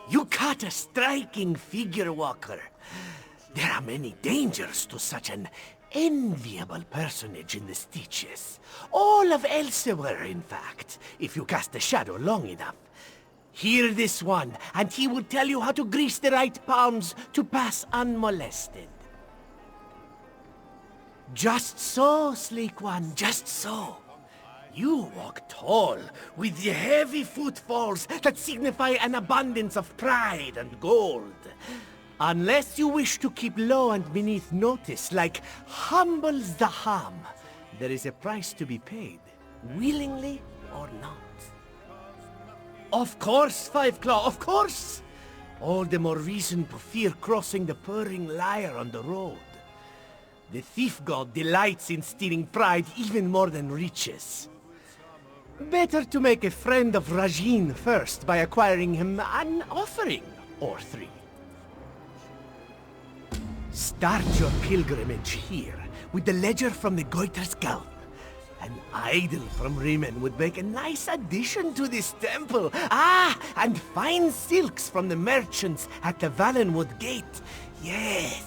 You caught a striking figure, Walker. There are many dangers to such an enviable personage in the Stitches. All of Elsweyr, in fact, if you cast the shadow long enough. Hear this one, and he will tell you how to grease the right palms to pass unmolested. Just so, sleek one, just so. You walk tall, with the heavy footfalls that signify an abundance of pride and gold. Unless you wish to keep low and beneath notice, like humbles the hum, there is a price to be paid, willingly or not. Of course, Five Claw, of course! All the more reason to fear crossing the purring liar on the road. The thief god delights in stealing pride even more than riches. Better to make a friend of Rajin first by acquiring him an offering or three. Start your pilgrimage here with the ledger from the Goiter's Gulf. An idol from Riemann would make a nice addition to this temple. Ah, and fine silks from the merchants at the Valenwood Gate. Yes.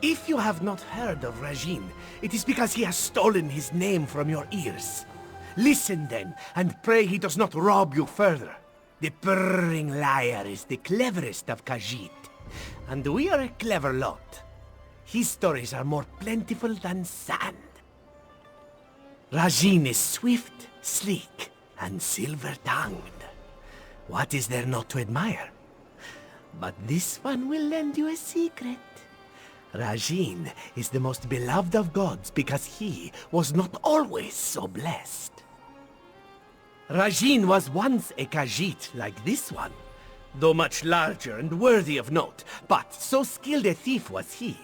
If you have not heard of Rajin, it is because he has stolen his name from your ears. Listen then, and pray he does not rob you further. The purring liar is the cleverest of Khajiit, and we are a clever lot. His stories are more plentiful than sand. Rajin is swift, sleek, and silver-tongued. What is there not to admire? But this one will lend you a secret. Rajin is the most beloved of gods because he was not always so blessed. Rajin was once a Khajiit like this one, though much larger and worthy of note, but so skilled a thief was he,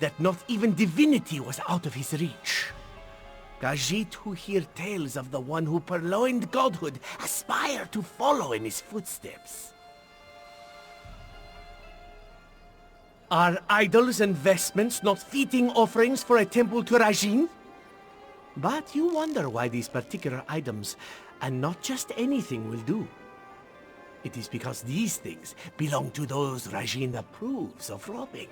that not even divinity was out of his reach. Khajiit who hear tales of the one who purloined godhood aspire to follow in his footsteps. Are idols and vestments not fitting offerings for a temple to Rajin? But you wonder why these particular items, and not just anything, will do. It is because these things belong to those Rajin approves of robbing.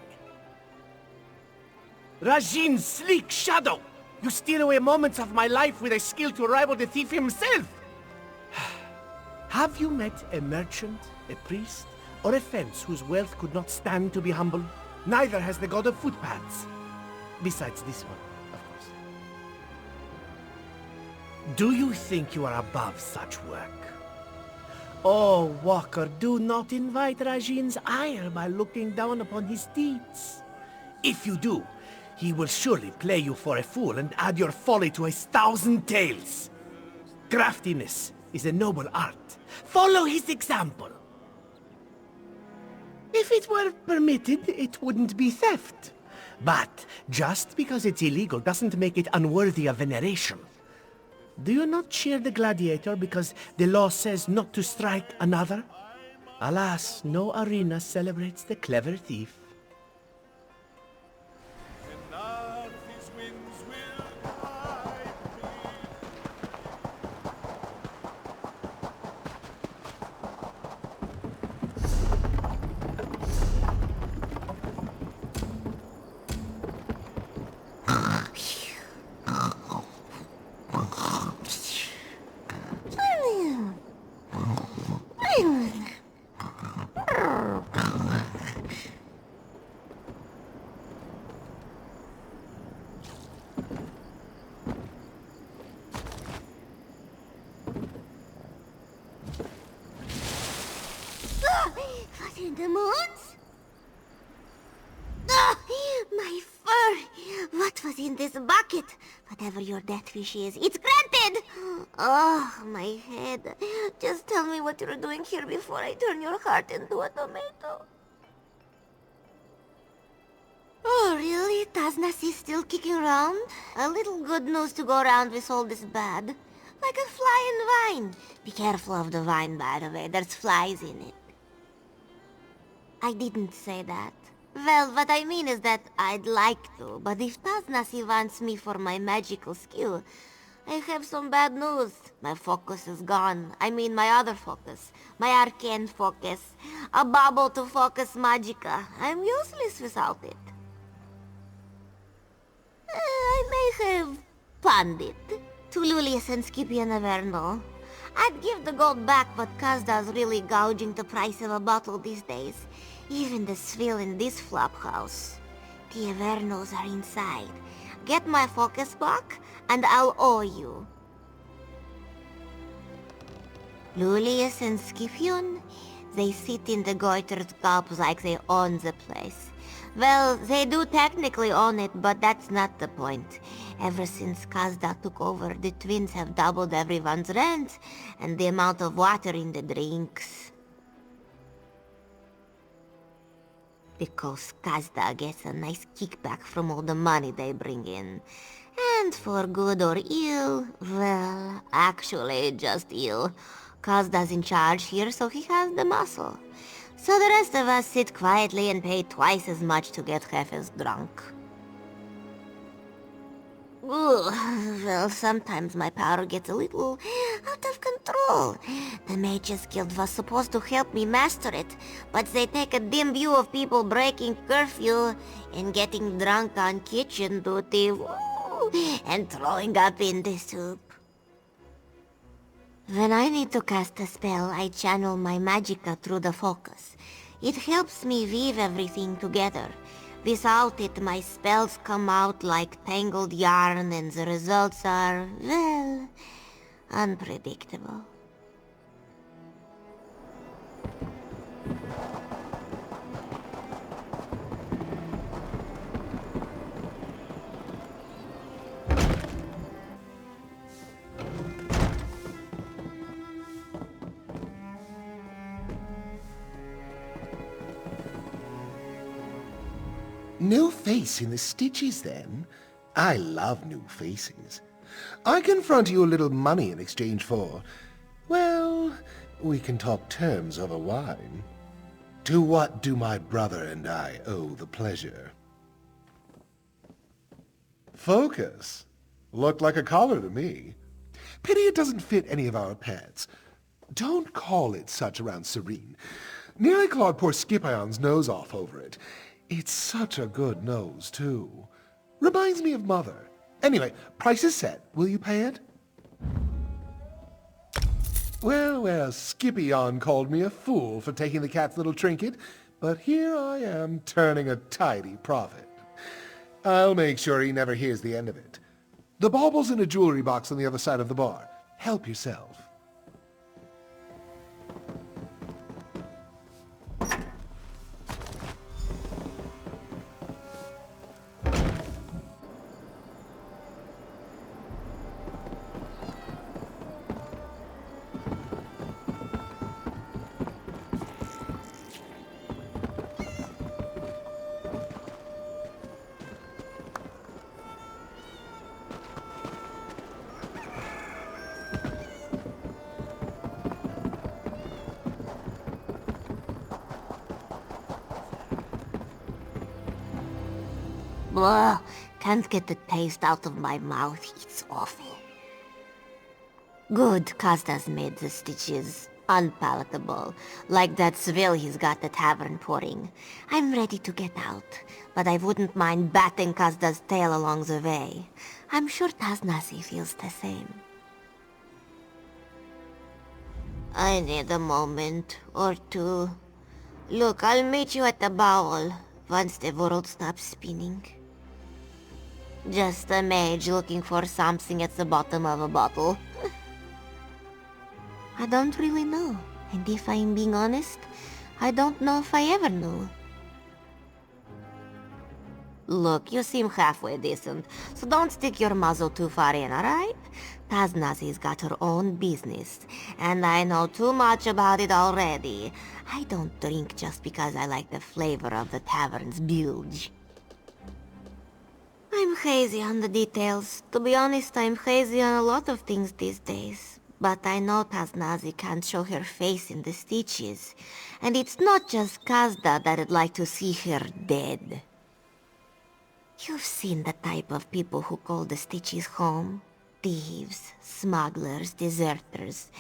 Rajin's sleek shadow! You steal away moments of my life with a skill to rival the thief himself! Have you met a merchant, a priest, or a fence whose wealth could not stand to be humbled? Neither has the god of footpaths. Besides this one, of course. Do you think you are above such work? Oh, Walker, do not invite Rajin's ire by looking down upon his deeds. If you do, he will surely play you for a fool and add your folly to his 1,000 tales. Craftiness is a noble art. Follow his example. If it were permitted, it wouldn't be theft. But just because it's illegal doesn't make it unworthy of veneration. Do you not cheer the gladiator because the law says not to strike another? Alas, no arena celebrates the clever thief. What in the moons? Ah, my fur! What was in this bucket? Whatever your death wish is, it's granted! Oh, my head. Just tell me what you're doing here before I turn your heart into a tomato. Oh, really? Taznas is still kicking around? A little good news to go around with all this bad. Like a fly in wine. Be careful of the wine, by the way. There's flies in it. I didn't say that. Well, what I mean is that I'd like to, but if Taznasi wants me for my magical skill, I have some bad news. My focus is gone. I mean my other focus. My arcane focus. A bauble to focus magicka. I'm useless without it. I may have pawned it to Lulius and Scipio Averno. I'd give the gold back, but Kazda's really gouging the price of a bottle these days. Even the swill in this flop house. The Avernos are inside. Get my focus back, and I'll owe you. Lulius and Scipion, they sit in the goitered cups like they own the place. Well, they do technically own it, but that's not the point. Ever since Kazda took over, the twins have doubled everyone's rent and the amount of water in the drinks. Because Kazda gets a nice kickback from all the money they bring in. And for good or ill, well, actually just ill. Kazda's in charge here, so he has the muscle. So the rest of us sit quietly and pay twice as much to get half as drunk. Ooh, well, sometimes my power gets a little out of control. The Mages Guild was supposed to help me master it, but they take a dim view of people breaking curfew and getting drunk on kitchen duty, and throwing up in the soup. When I need to cast a spell, I channel my magicka through the focus. It helps me weave everything together. Without it, my spells come out like tangled yarn and the results are, well, unpredictable. No face in the stitches, then? I love new faces. I confront you a little money in exchange for... well, we can talk terms over wine. To what do my brother and I owe the pleasure? Focus. Looked like a collar to me. Pity it doesn't fit any of our pets. Don't call it such around Serene. Nearly clawed poor Scipion's nose off over it. It's such a good nose, too. Reminds me of Mother. Anyway, price is set. Will you pay it? Well, Scipion called me a fool for taking the cat's little trinket, but here I am turning a tidy profit. I'll make sure he never hears the end of it. The bauble's in a jewelry box on the other side of the bar. Help yourself. Blah, can't get the taste out of my mouth. It's awful. Good, Kazda's made the stitches unpalatable, like that swill he's got the tavern pouring. I'm ready to get out, but I wouldn't mind batting Kazda's tail along the way. I'm sure Taznasi feels the same. I need a moment or two. Look, I'll meet you at the bowl once the world stops spinning. Just a mage looking for something at the bottom of a bottle. I don't really know, and if I'm being honest, I don't know if I ever knew. Look, you seem halfway decent, so don't stick your muzzle too far in, alright? Taznazi's got her own business, and I know too much about it already. I don't drink just because I like the flavor of the tavern's bilge. I'm hazy on the details. To be honest, I'm hazy on a lot of things these days. But I know Taznazi can't show her face in the stitches. And it's not just Kazda that'd like to see her dead. You've seen the type of people who call the stitches home. Thieves, smugglers, deserters.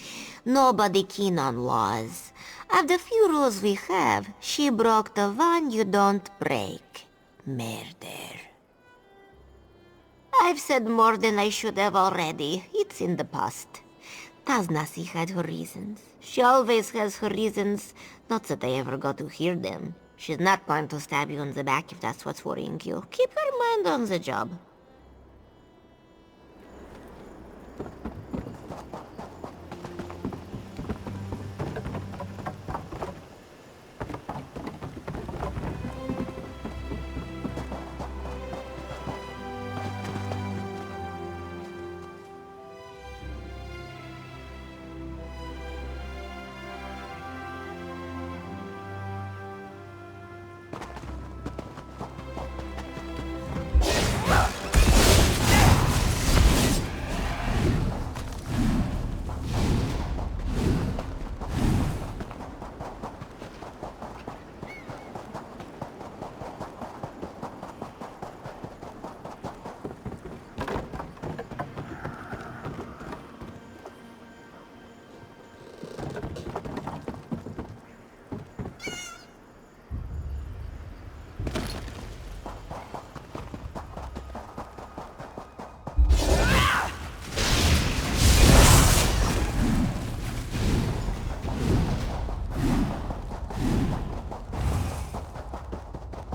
Nobody keen on laws. Of the few rules we have, she broke the one you don't break. Murder. I've said more than I should have already. It's in the past. Taznasi had her reasons. She always has her reasons. Not that I ever got to hear them. She's not going to stab you in the back if that's what's worrying you. Keep your mind on the job.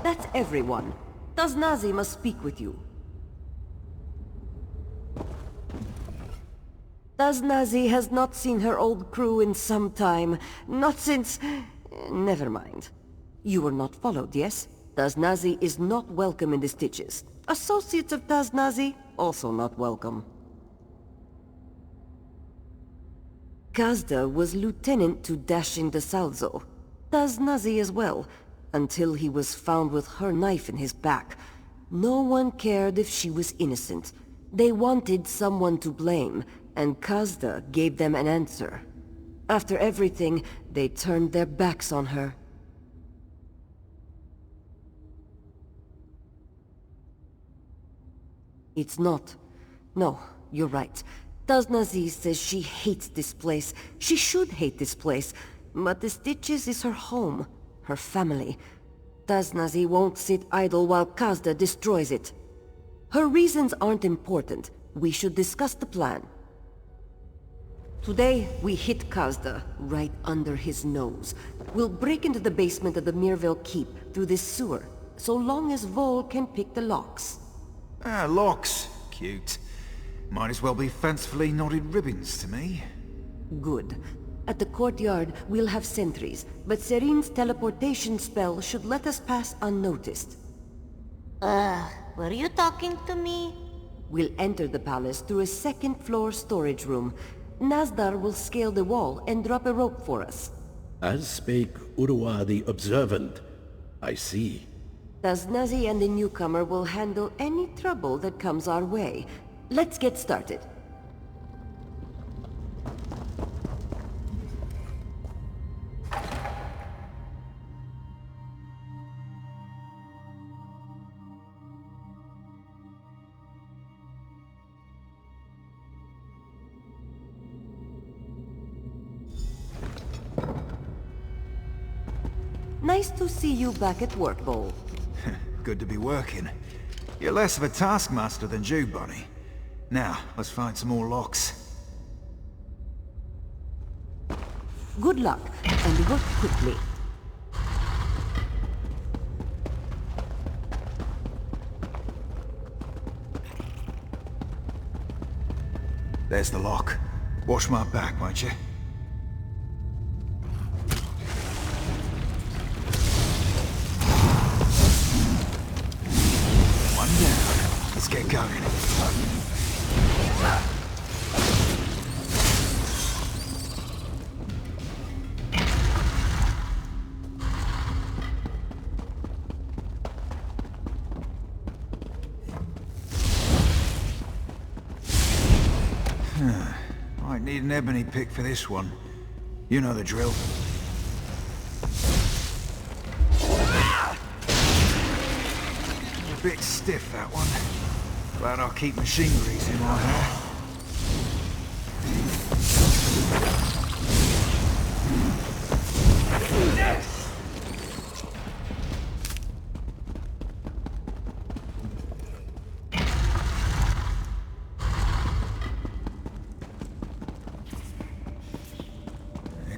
That's everyone. Taznazi must speak with you. Taznazi has not seen her old crew in some time. Not since... Never mind. You were not followed, yes? Taznazi is not welcome in the stitches. Associates of Taznazi, also not welcome. Kazda was lieutenant to Dashin de Salzo. Taznazi as well, until he was found with her knife in his back. No one cared if she was innocent. They wanted someone to blame, and Kazda gave them an answer. After everything, they turned their backs on her. It's not. No, you're right. Taznazi says she hates this place. She should hate this place. But the Stitches is her home, her family. Taznazi won't sit idle while Kazda destroys it. Her reasons aren't important. We should discuss the plan. Today, we hit Kazda right under his nose. We'll break into the basement of the Mirville Keep through this sewer, so long as Vol can pick the locks. Ah, locks. Cute. Might as well be fancifully knotted ribbons to me. Good. At the courtyard, we'll have sentries, but Serin's teleportation spell should let us pass unnoticed. Were you talking to me? We'll enter the palace through a second-floor storage room. Nazdar will scale the wall and drop a rope for us. As spake Urua the Observant. I see. Taznazi and the newcomer will handle any trouble that comes our way. Let's get started. Nice to see you back at work, Vol. Good to be working. You're less of a taskmaster than Jew, Bonnie. Now, let's find some more locks. Good luck, and work quickly. There's the lock. Watch my back, won't you? One down. Let's get going. Might need an ebony pick for this one. You know the drill. A bit stiff, that one. Glad I'll keep machine grease in my hair.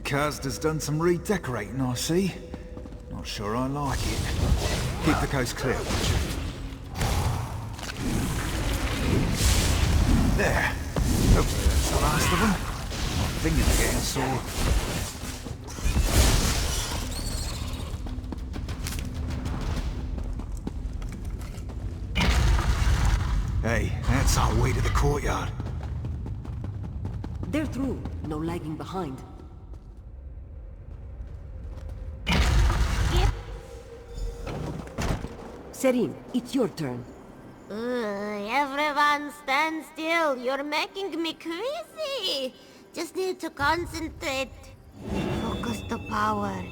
Kazda's done some redecorating, I see. Not sure I like it. Keep the coast clear, would you? There. Hopefully that's the last of them. My fingers are getting sore. Hey, that's our way to the courtyard. They're through. No lagging behind. Serene, it's your turn. Everyone stand still. You're making me crazy. Just need to concentrate. Focus the power.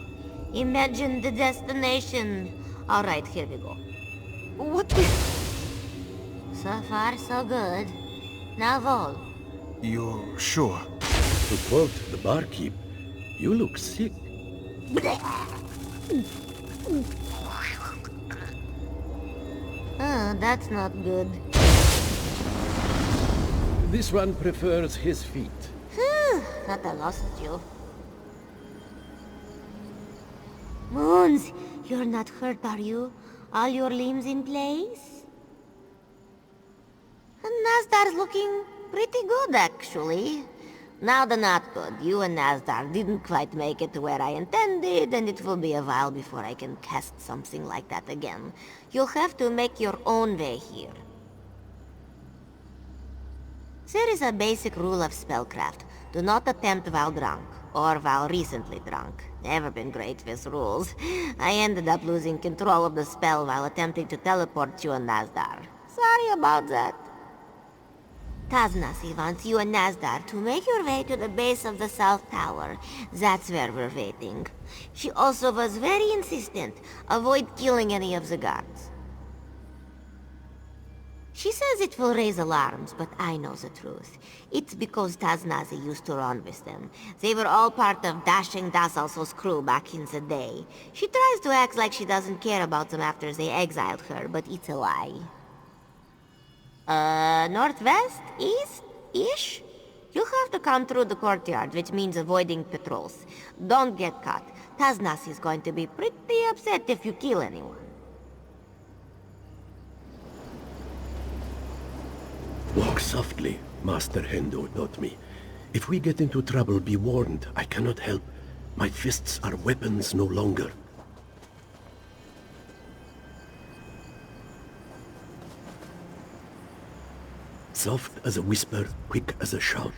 Imagine the destination. Alright, here we go. What the... So far, so good. Now roll. You're sure? To quote the barkeep, you look sick. Oh, that's not good. This one prefers his feet. Thought I lost you. Moons, you're not hurt, are you? All your limbs in place? And Nazdar's looking pretty good, actually. Now the not good. You and Nazdar didn't quite make it to where I intended, and it will be a while before I can cast something like that again. You'll have to make your own way here. There is a basic rule of spellcraft. Do not attempt while drunk, or while recently drunk. Never been great with rules. I ended up losing control of the spell while attempting to teleport you and Nazdar. Sorry about that. Taznasi wants you and Nazdar to make your way to the base of the South Tower. That's where we're waiting. She also was very insistent. Avoid killing any of the guards. She says it will raise alarms, but I know the truth. It's because Taznazi used to run with them. They were all part of Dashing Dasalso's crew back in the day. She tries to act like she doesn't care about them after they exiled her, but it's a lie. Northwest? East-ish? You have to come through the courtyard, which means avoiding patrols. Don't get caught. Taznasi is going to be pretty upset if you kill anyone. Walk softly, Master Hendo taught me. If we get into trouble, be warned. I cannot help. My fists are weapons no longer. Soft as a whisper, quick as a shout.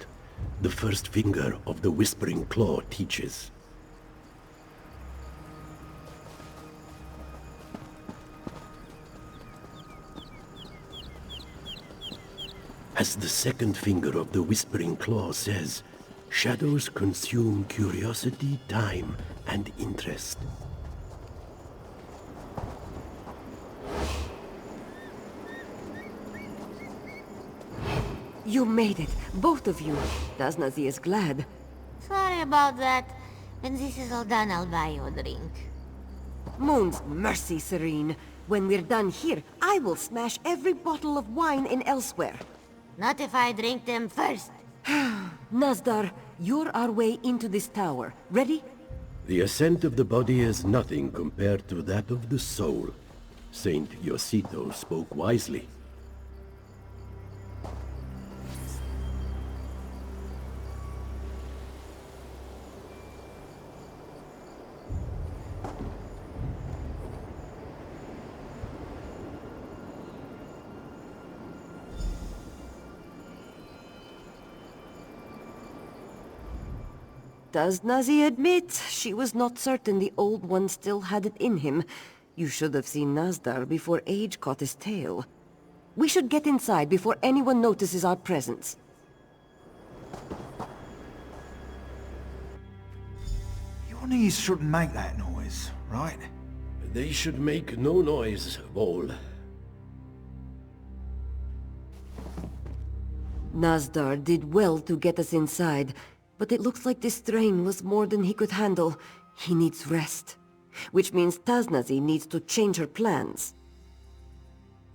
The first finger of the Whispering Claw teaches. As the second finger of the Whispering Claw says, shadows consume curiosity, time, and interest. You made it, both of you. Taznazi is glad. Sorry about that. When this is all done, I'll buy you a drink. Moon's mercy, Serene. When we're done here, I will smash every bottle of wine in Elsweyr. Not if I drink them first. Nazdar, you're our way into this tower. Ready? The ascent of the body is nothing compared to that of the soul. Saint Yosito spoke wisely. Taznazi admits she was not certain the Old One still had it in him. You should have seen Nazdar before age caught his tail. We should get inside before anyone notices our presence. Your knees shouldn't make that noise, right? They should make no noise, Vol. Nazdar did well to get us inside. but it looks like this strain was more than he could handle. He needs rest. Which means Taznazi needs to change her plans.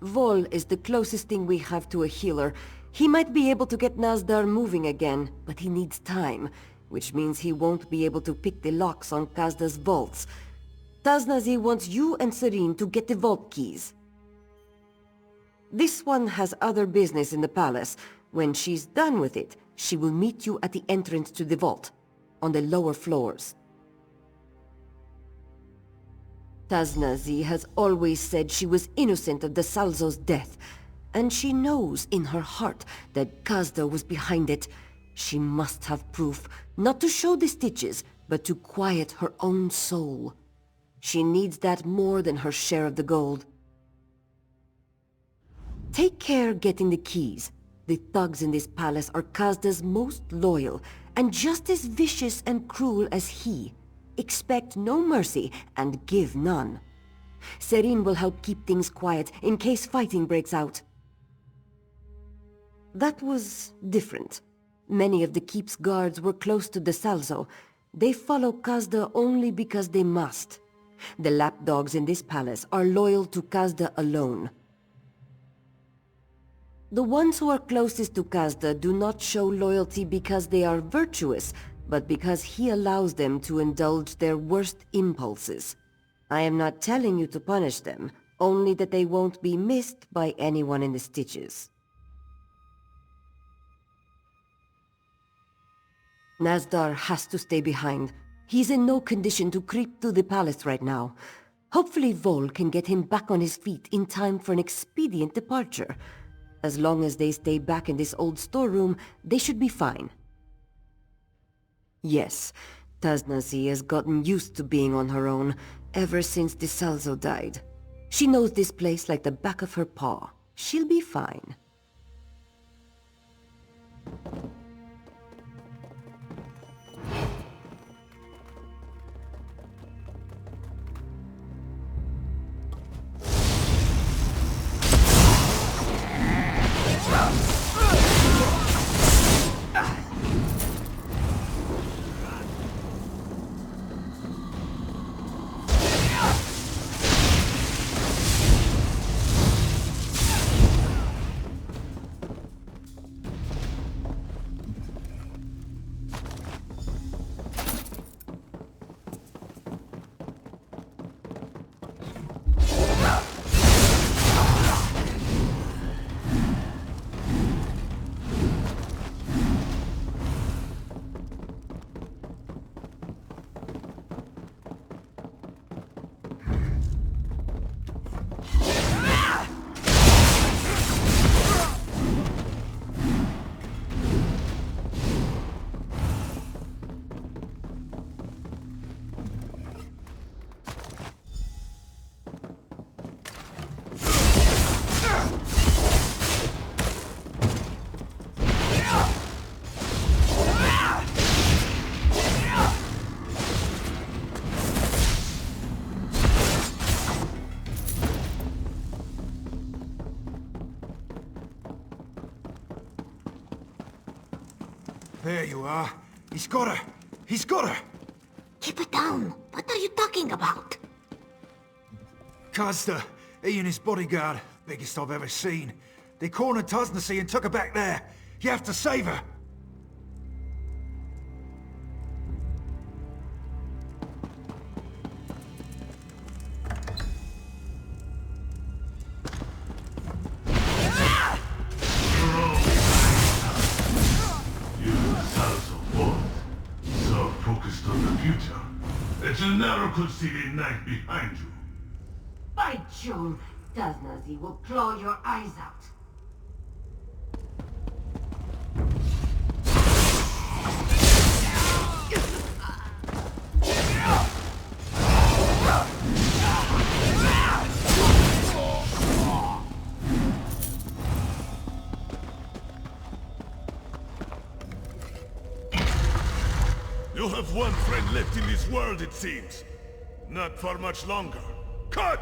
Vol is the closest thing we have to a healer. He might be able to get Nazdar moving again, but he needs time, which means he won't be able to pick the locks on Kazda's vaults. Taznazi wants you and Serene to get the vault keys. This one has other business in the palace. When she's done with it, she will meet you at the entrance to the vault, on the lower floors. Taznazi has always said she was innocent of the Salzo's death, and she knows in her heart that Kazda was behind it. She must have proof, not to show the stitches, but to quiet her own soul. She needs that more than her share of the gold. Take care getting the keys. The thugs in this palace are Kazda's most loyal, and just as vicious and cruel as he. Expect no mercy, and give none. Serene will help keep things quiet in case fighting breaks out. That was different. Many of the keep's guards were close to the Salzo. They follow Kazda only because they must. The lapdogs in this palace are loyal to Kazda alone. The ones who are closest to Kazda do not show loyalty because they are virtuous, but because he allows them to indulge their worst impulses. I am not telling you to punish them, only that they won't be missed by anyone in the stitches. Nazdar has to stay behind. He's in no condition to creep through the palace right now. Hopefully Vol can get him back on his feet in time for an expedient departure. As long as they stay back in this old storeroom, they should be fine. Yes, Taznazi has gotten used to being on her own ever since the Salzo died. She knows this place like the back of her paw. She'll be fine. There you are. He's got her! He's got her! Keep it down. What are you talking about? Kazda, he and his bodyguard, biggest I've ever seen. They cornered Taznazi and took her back there. You have to save her! Never could see the night behind you. By Jove, Taznazi will claw your eyes out. You have one friend left in this world, it seems. Not for much longer. Cut!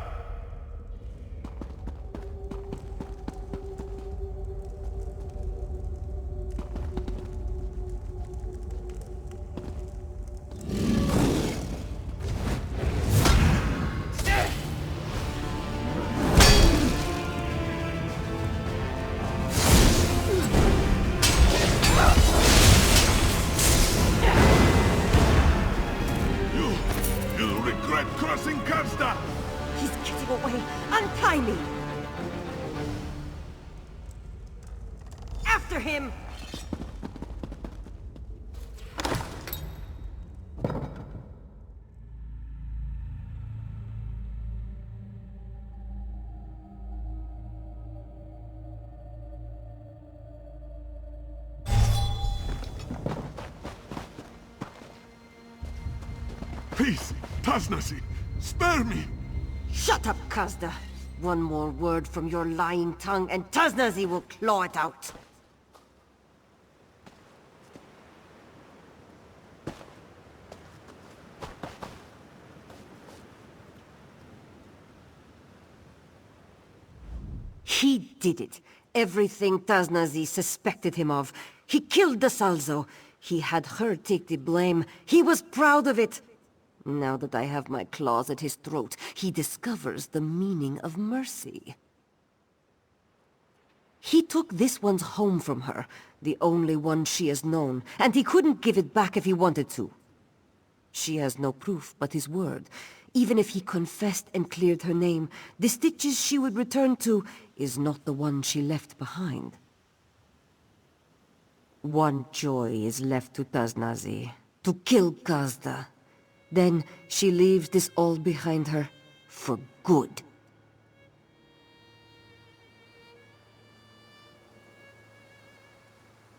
Untie me! After him! Please, Tasnasi, spare me! Shut up, Kazda! One more word from your lying tongue and Tasnazi will claw it out! He did it. Everything Tasnazi suspected him of. He killed the Salzo. He had her take the blame. He was proud of it. Now that I have my claws at his throat, he discovers the meaning of mercy. He took this one's home from her, the only one she has known, and he couldn't give it back if he wanted to. She has no proof but his word. Even if he confessed and cleared her name, the stitches she would return to is not the one she left behind. One joy is left to Tasnazi, to kill Kazda. Then she leaves this all behind her, for good.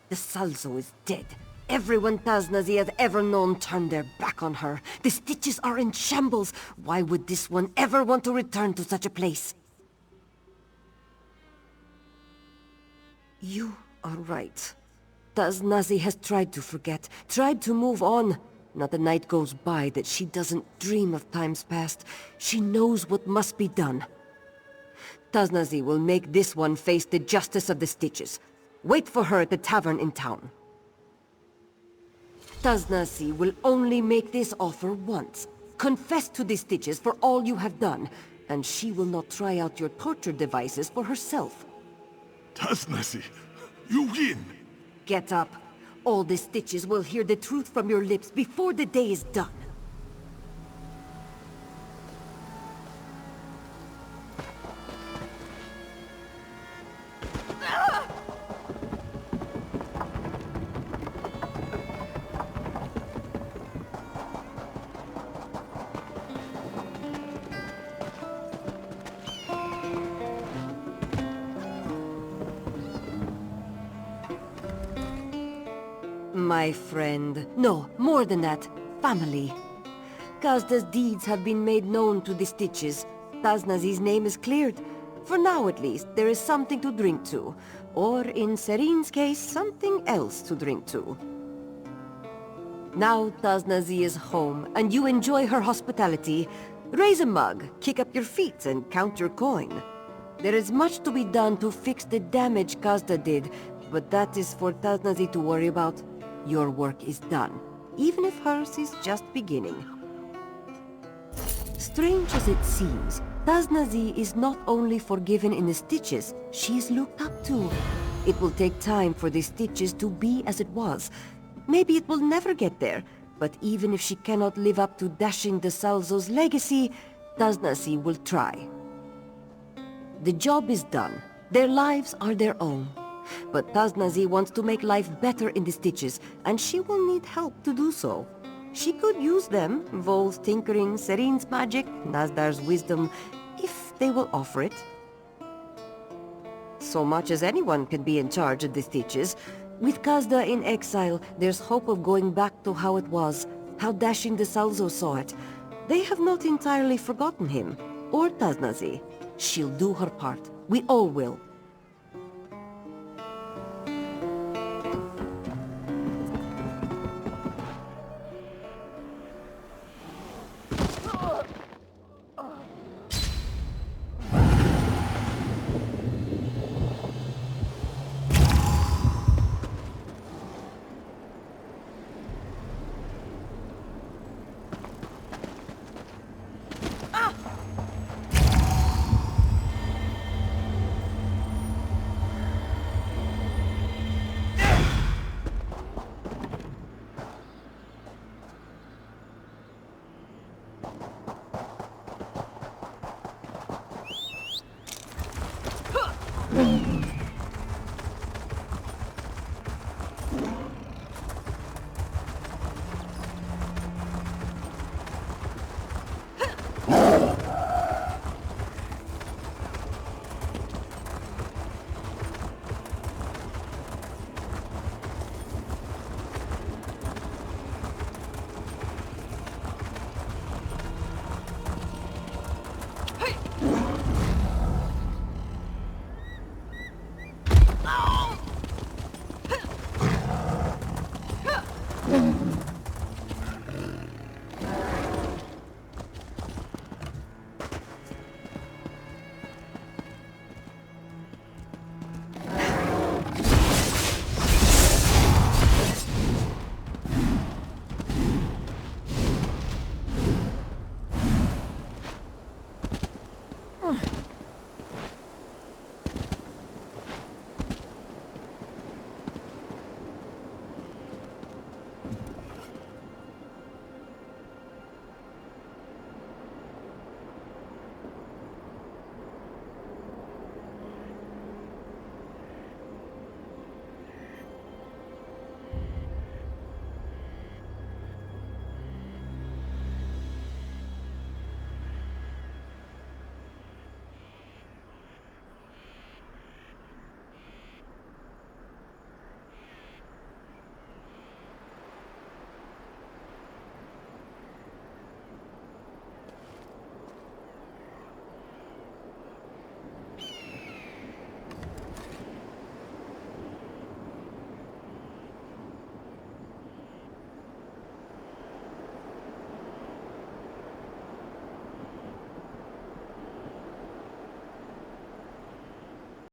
The Salzo is dead. Everyone Tasnazi has ever known turned their back on her. The stitches are in shambles. Why would this one ever want to return to such a place? You are right. Tasnazi has tried to forget, tried to move on. Not a night goes by that she doesn't dream of times past. She knows what must be done. Tasnazi will make this one face the justice of the stitches. Wait for her at the tavern in town. Tasnazi will only make this offer once. Confess to the stitches for all you have done, and she will not try out your torture devices for herself. Tasnasi, you win! Get up. All the stitches will hear the truth from your lips before the day is done. My friend. No, more than that. Family. Kazda's deeds have been made known to the stitches. Tasnazi's name is cleared. For now at least, there is something to drink to. Or in Serin's case, something else to drink to. Now Tasnazi is home, and you enjoy her hospitality. Raise a mug, kick up your feet, and count your coin. There is much to be done to fix the damage Kazda did, but that is for Tasnazi to worry about. Your work is done, even if hers is just beginning. Strange as it seems, Tasnazi is not only forgiven in the stitches, she is looked up to. It will take time for the stitches to be as it was. Maybe it will never get there, but even if she cannot live up to Dashing the Salzo's legacy, Tasnazi will try. The job is done. Their lives are their own. But Tasnazi wants to make life better in the stitches, and she will need help to do so. She could use them, Vol's tinkering, Serin's magic, Nazdar's wisdom, if they will offer it. So much as anyone can be in charge of the stitches. With Kazda in exile, there's hope of going back to how it was, how Dashing the Salzo saw it. They have not entirely forgotten him, or Tasnazi. She'll do her part. We all will.